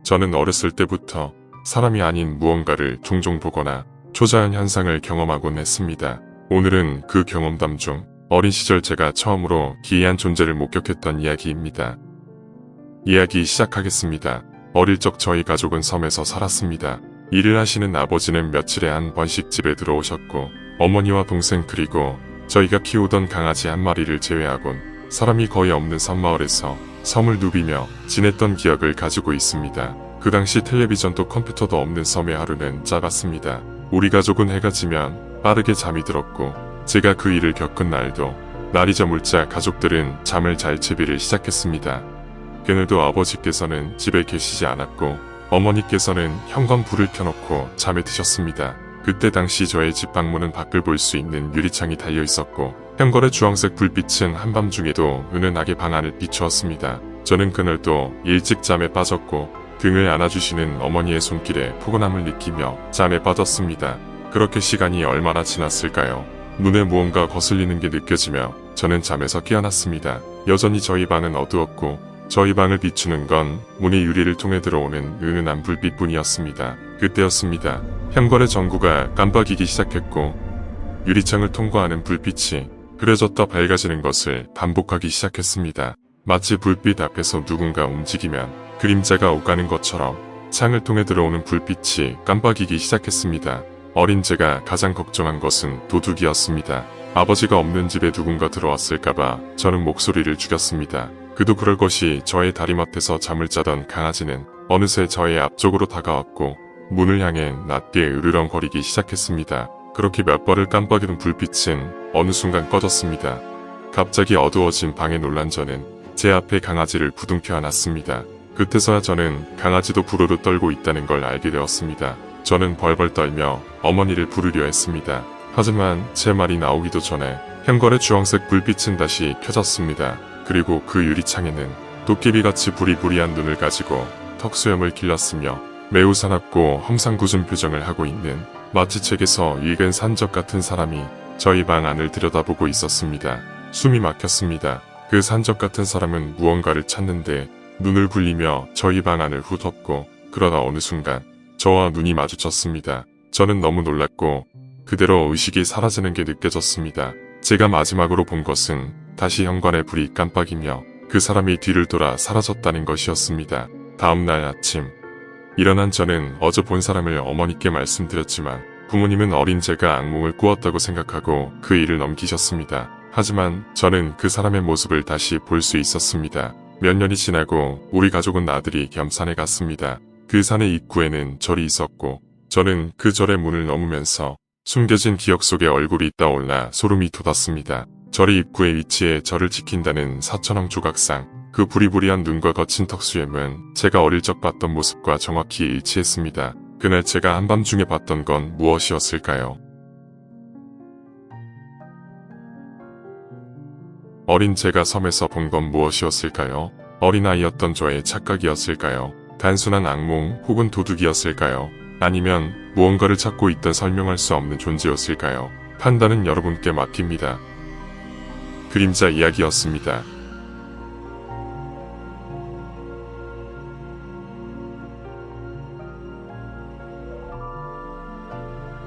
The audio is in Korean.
저는 어렸을 때부터 사람이 아닌 무언가를 종종 보거나 초자연 현상을 경험하곤 했습니다. 오늘은 그 경험담 중 어린 시절 제가 처음으로 기이한 존재를 목격했던 이야기입니다. 이야기 시작하겠습니다. 어릴 적 저희 가족은 섬에서 살았습니다. 일을 하시는 아버지는 며칠에 한 번씩 집에 들어오셨고 어머니와 동생 그리고 저희가 키우던 강아지 한 마리를 제외하곤 사람이 거의 없는 섬마을에서 섬을 누비며 지냈던 기억을 가지고 있습니다. 그 당시 텔레비전도 컴퓨터도 없는 섬의 하루는 짧았습니다. 우리 가족은 해가 지면 빠르게 잠이 들었고 제가 그 일을 겪은 날도 날이 저물자 가족들은 잠을 잘 채비를 시작했습니다. 그날도 아버지께서는 집에 계시지 않았고 어머니께서는 현관불을 켜놓고 잠에 드셨습니다. 그때 당시 저의 집 방문은 밖을 볼 수 있는 유리창이 달려 있었고 현관의 주황색 불빛은 한밤중에도 은은하게 방 안을 비추었습니다. 저는 그날도 일찍 잠에 빠졌고 등을 안아주시는 어머니의 손길에 포근함을 느끼며 잠에 빠졌습니다. 그렇게 시간이 얼마나 지났을까요? 눈에 무언가 거슬리는 게 느껴지며 저는 잠에서 깨어났습니다. 여전히 저희 방은 어두웠고 저희 방을 비추는 건 문의 유리를 통해 들어오는 은은한 불빛뿐이었습니다. 그때였습니다. 현관의 전구가 깜빡이기 시작했고 유리창을 통과하는 불빛이 흐려졌다 밝아지는 것을 반복하기 시작했습니다. 마치 불빛 앞에서 누군가 움직이면 그림자가 오가는 것처럼 창을 통해 들어오는 불빛이 깜빡이기 시작했습니다. 어린 제가 가장 걱정한 것은 도둑이었습니다. 아버지가 없는 집에 누군가 들어왔을까봐 저는 목소리를 죽였습니다. 그도 그럴 것이 저의 다리맡에서 잠을 자던 강아지는 어느새 저의 앞쪽으로 다가왔고 문을 향해 낮게 으르렁거리기 시작했습니다. 그렇게 몇 번을 깜빡이던 불빛은 어느 순간 꺼졌습니다. 갑자기 어두워진 방에 놀란 저는 제 앞에 강아지를 부둥켜 안았습니다. 그때서야 저는 강아지도 부르르 떨고 있다는 걸 알게 되었습니다. 저는 벌벌 떨며 어머니를 부르려 했습니다. 하지만 제 말이 나오기도 전에 현관의 주황색 불빛은 다시 켜졌습니다. 그리고 그 유리창에는 도깨비같이 부리부리한 눈을 가지고 턱수염을 길렀으며 매우 사납고 험상궂은 표정을 하고 있는 마치 책에서 읽은 산적 같은 사람이 저희 방 안을 들여다보고 있었습니다. 숨이 막혔습니다. 그 산적 같은 사람은 무언가를 찾는데 눈을 굴리며 저희 방 안을 훑었고 그러다 어느 순간 저와 눈이 마주쳤습니다. 저는 너무 놀랐고 그대로 의식이 사라지는 게 느껴졌습니다. 제가 마지막으로 본 것은 다시 현관의 불이 깜빡이며 그 사람이 뒤를 돌아 사라졌다는 것이었습니다. 다음날 아침 일어난 저는 어제 본 사람을 어머니께 말씀드렸지만 부모님은 어린 제가 악몽을 꾸었다고 생각하고 그 일을 넘기셨습니다. 하지만 저는 그 사람의 모습을 다시 볼 수 있었습니다. 몇 년이 지나고 우리 가족은 나들이 겸 산에 갔습니다. 그 산의 입구에는 절이 있었고 저는 그 절의 문을 넘으면서 숨겨진 기억 속에 얼굴이 떠올라 소름이 돋았습니다. 절의 입구에 위치해 절을 지킨다는 사천왕 조각상, 그 부리부리한 눈과 거친 턱수염은 제가 어릴 적 봤던 모습과 정확히 일치했습니다. 그날 제가 한밤중에 봤던 건 무엇이었을까요? 어린 제가 섬에서 본 건 무엇이었을까요? 어린아이였던 저의 착각이었을까요? 단순한 악몽 혹은 도둑이었을까요? 아니면 무언가를 찾고 있던 설명할 수 없는 존재였을까요? 판단은 여러분께 맡깁니다. 그림자 이야기였습니다.